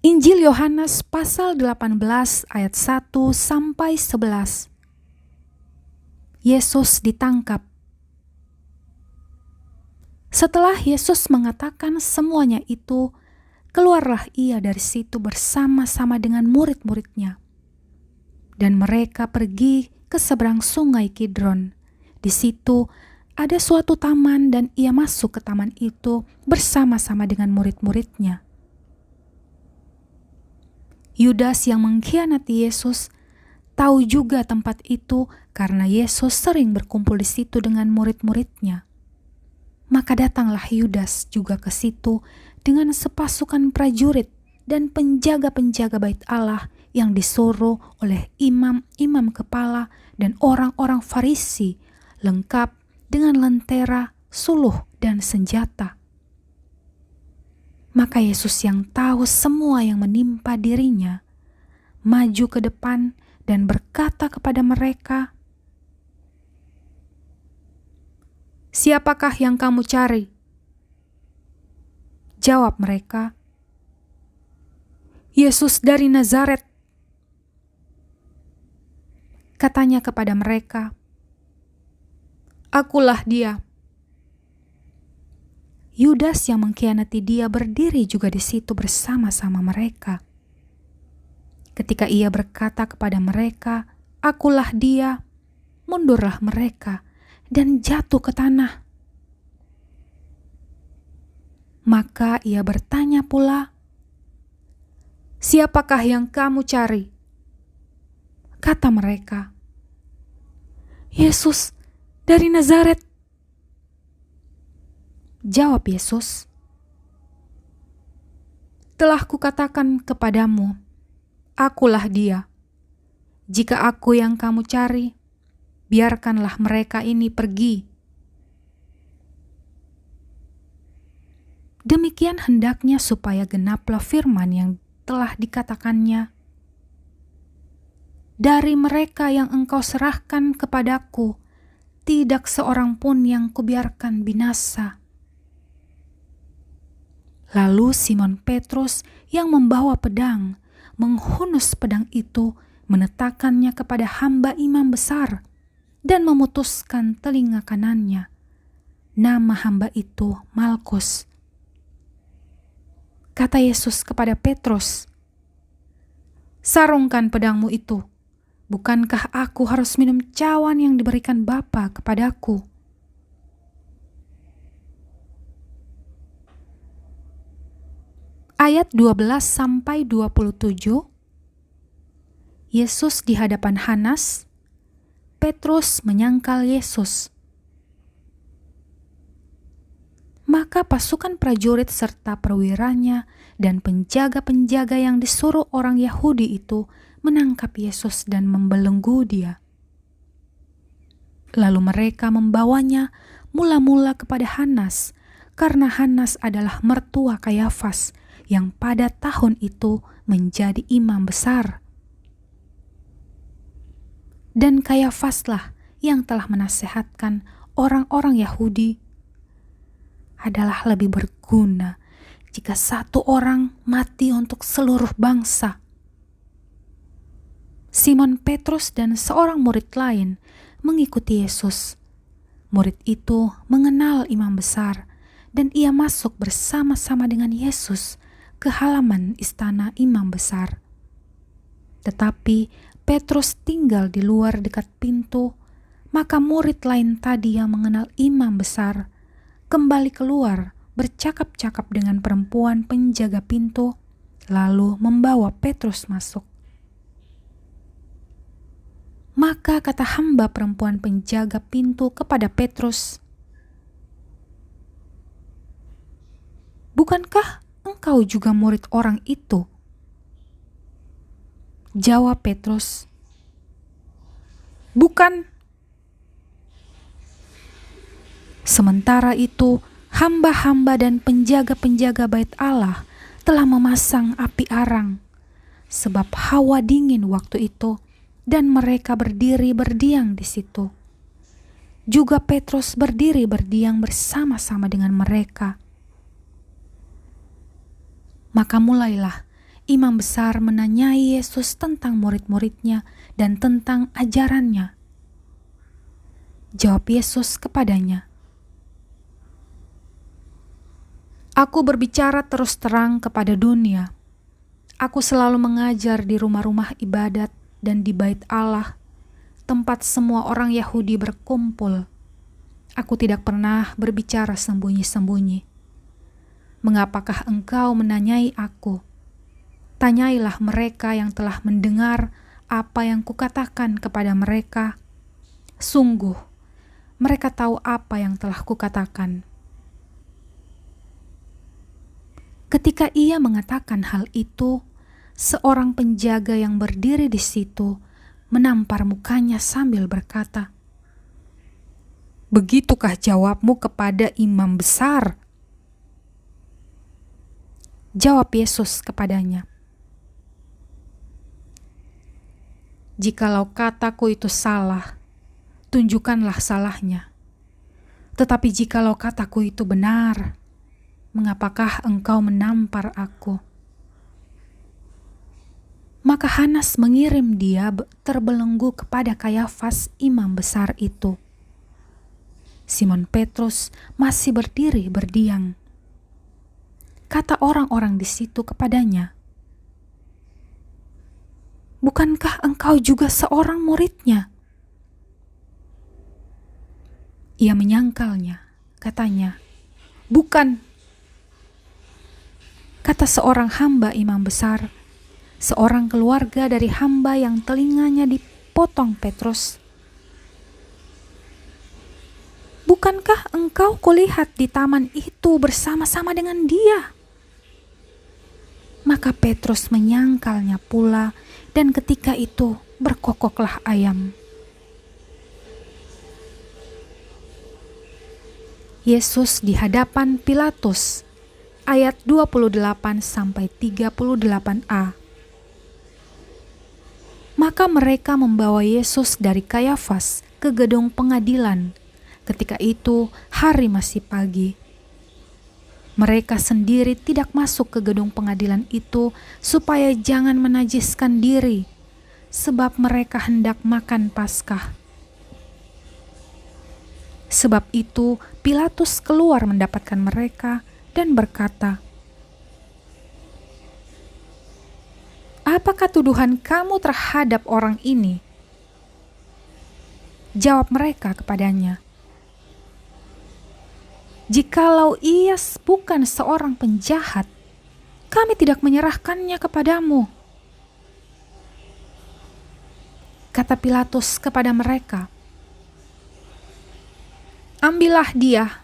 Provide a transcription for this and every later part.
Injil Yohanes pasal 18 ayat 1 sampai 11. Yesus ditangkap. Setelah Yesus mengatakan semuanya itu, keluarlah ia dari situ bersama-sama dengan murid-muridnya. Dan mereka pergi ke seberang sungai Kidron. Di situ ada suatu taman dan ia masuk ke taman itu bersama-sama dengan murid-muridnya. Yudas yang mengkhianati Yesus tahu juga tempat itu karena Yesus sering berkumpul di situ dengan murid-muridnya. Maka datanglah Yudas juga ke situ dengan sepasukan prajurit dan penjaga-penjaga bait Allah yang disuruh oleh imam-imam kepala dan orang-orang Farisi, lengkap dengan lentera, suluh, dan senjata. Maka Yesus yang tahu semua yang menimpa dirinya, maju ke depan dan berkata kepada mereka, "Siapakah yang kamu cari?" Jawab mereka, "Yesus dari Nazaret." Katanya kepada mereka, "Akulah dia." Yudas yang mengkhianati dia berdiri juga di situ bersama-sama mereka. Ketika ia berkata kepada mereka, "Akulah dia," mundurlah mereka dan jatuh ke tanah. Maka ia bertanya pula, "Siapakah yang kamu cari?" Kata mereka, "Yesus dari Nazaret." Jawab Yesus, "Telah kukatakan kepadamu, akulah dia. Jika aku yang kamu cari, biarkanlah mereka ini pergi." Demikian hendaknya supaya genaplah firman yang telah dikatakannya, "Dari mereka yang engkau serahkan kepadaku, tidak seorang pun yang kubiarkan binasa." Lalu Simon Petrus yang membawa pedang, menghunus pedang itu, menetakannya kepada hamba imam besar, dan memutuskan telinga kanannya. Nama hamba itu Malkus. Kata Yesus kepada Petrus, "Sarungkan pedangmu itu. Bukankah aku harus minum cawan yang diberikan Bapa kepadaku?" Ayat 12-27, Yesus di hadapan Hanas, Petrus menyangkal Yesus. Maka pasukan prajurit serta perwiranya dan penjaga-penjaga yang disuruh orang Yahudi itu menangkap Yesus dan membelenggu dia. Lalu mereka membawanya mula-mula kepada Hanas, karena Hanas adalah mertua Kayafas yang pada tahun itu menjadi imam besar. Dan Kayafaslah yang telah menasehatkan orang-orang Yahudi, adalah lebih berguna jika satu orang mati untuk seluruh bangsa. Simon Petrus dan seorang murid lain mengikuti Yesus. Murid itu mengenal imam besar, dan ia masuk bersama-sama dengan Yesus ke halaman istana imam besar. Tetapi Petrus tinggal di luar dekat pintu, maka murid lain tadi yang mengenal imam besar kembali keluar bercakap-cakap dengan perempuan penjaga pintu, lalu membawa Petrus masuk. Maka kata hamba perempuan penjaga pintu kepada Petrus, "Bukankah engkau juga murid orang itu?" Jawab Petrus, "Bukan." Sementara itu, hamba-hamba dan penjaga-penjaga bait Allah telah memasang api arang, sebab hawa dingin waktu itu, dan mereka berdiri berdiam di situ. Juga Petrus berdiri berdiam bersama-sama dengan mereka. Maka mulailah imam besar menanyai Yesus tentang murid-muridnya dan tentang ajarannya. Jawab Yesus kepadanya, "Aku berbicara terus terang kepada dunia. Aku selalu mengajar di rumah-rumah ibadat dan di bait Allah, tempat semua orang Yahudi berkumpul. Aku tidak pernah berbicara sembunyi-sembunyi. Mengapakah engkau menanyai aku? Tanyailah mereka yang telah mendengar apa yang kukatakan kepada mereka. Sungguh, mereka tahu apa yang telah kukatakan." Ketika ia mengatakan hal itu, seorang penjaga yang berdiri di situ menampar mukanya sambil berkata, "Begitukah jawabmu kepada imam besar?" Jawab Yesus kepadanya, "Jikalau kataku itu salah, tunjukkanlah salahnya. Tetapi jikalau kataku itu benar, mengapakah engkau menampar aku?" Maka Hanas mengirim dia terbelenggu kepada Kayafas imam besar itu. Simon Petrus masih berdiri berdiam. Kata orang-orang di situ kepadanya, "Bukankah engkau juga seorang muridnya?" Ia menyangkalnya, katanya, "Bukan." Kata seorang hamba imam besar, seorang keluarga dari hamba yang telinganya dipotong Petrus, "Bukankah engkau kulihat di taman itu bersama-sama dengan dia?" Maka Petrus menyangkalnya pula, dan ketika itu berkokoklah ayam. Yesus di hadapan Pilatus, ayat 28-38a. Maka mereka membawa Yesus dari Kayafas ke gedung pengadilan. Ketika itu hari masih pagi. Mereka sendiri tidak masuk ke gedung pengadilan itu supaya jangan menajiskan diri, sebab mereka hendak makan Paskah. Sebab itu Pilatus keluar mendapatkan mereka dan berkata, "Apakah tuduhan kamu terhadap orang ini?" Jawab mereka kepadanya, "Jikalau ia bukan seorang penjahat, kami tidak menyerahkannya kepadamu." Kata Pilatus kepada mereka, "Ambillah dia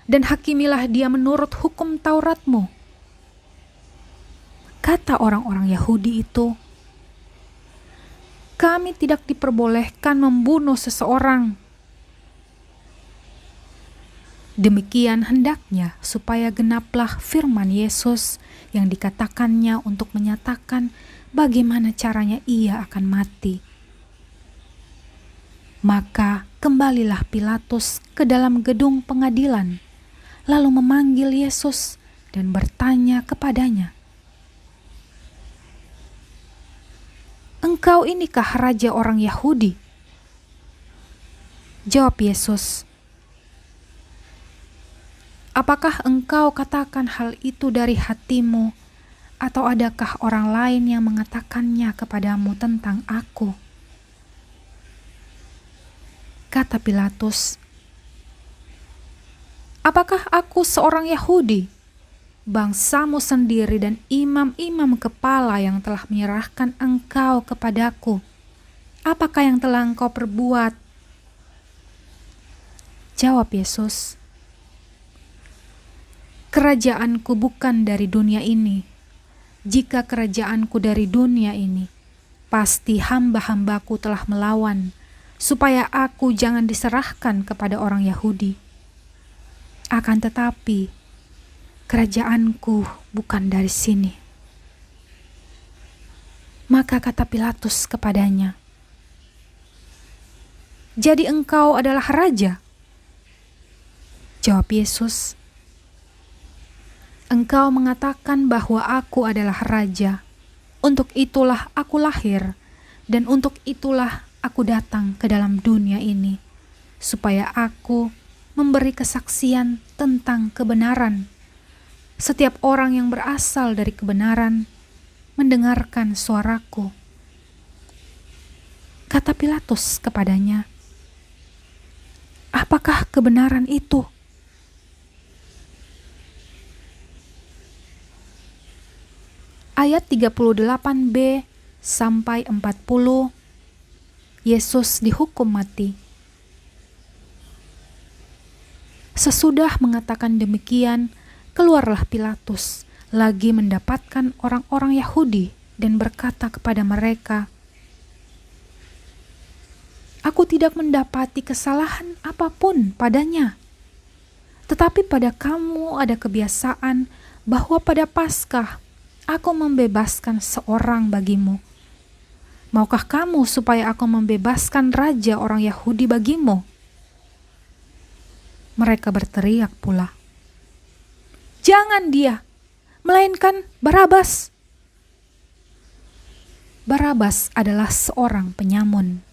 dan hakimilah dia menurut hukum Tauratmu." Kata orang-orang Yahudi itu, "Kami tidak diperbolehkan membunuh seseorang." Demikian hendaknya supaya genaplah firman Yesus yang dikatakannya untuk menyatakan bagaimana caranya ia akan mati. Maka kembalilah Pilatus ke dalam gedung pengadilan, lalu memanggil Yesus dan bertanya kepadanya, "Engkau inikah raja orang Yahudi?" Jawab Yesus, "Apakah engkau katakan hal itu dari hatimu, atau adakah orang lain yang mengatakannya kepadamu tentang aku?" Kata Pilatus, "Apakah aku seorang Yahudi? Bangsamu sendiri dan imam-imam kepala yang telah menyerahkan engkau kepadaku. Apakah yang telah engkau perbuat?" Jawab Yesus, "Kerajaanku bukan dari dunia ini. Jika kerajaanku dari dunia ini, pasti hamba-hambaku telah melawan, supaya aku jangan diserahkan kepada orang Yahudi. Akan tetapi, kerajaanku bukan dari sini." Maka kata Pilatus kepadanya, "Jadi engkau adalah raja?" Jawab Yesus, Engkau mengatakan bahwa aku adalah raja. Untuk itulah aku lahir, dan untuk itulah aku datang ke dalam dunia ini, supaya aku memberi kesaksian tentang kebenaran. Setiap orang yang berasal dari kebenaran mendengarkan suaraku. Kata Pilatus kepadanya, apakah kebenaran itu? Ayat 38b sampai 40, Yesus dihukum mati. Sesudah mengatakan demikian, keluarlah Pilatus lagi mendapatkan orang-orang Yahudi dan berkata kepada mereka, aku tidak mendapati kesalahan apapun padanya. Tetapi pada kamu ada kebiasaan bahwa pada Paskah aku membebaskan seorang bagimu. Maukah kamu supaya aku membebaskan raja orang Yahudi bagimu? Mereka berteriak pula, jangan dia, melainkan Barabas. Barabas adalah seorang penyamun.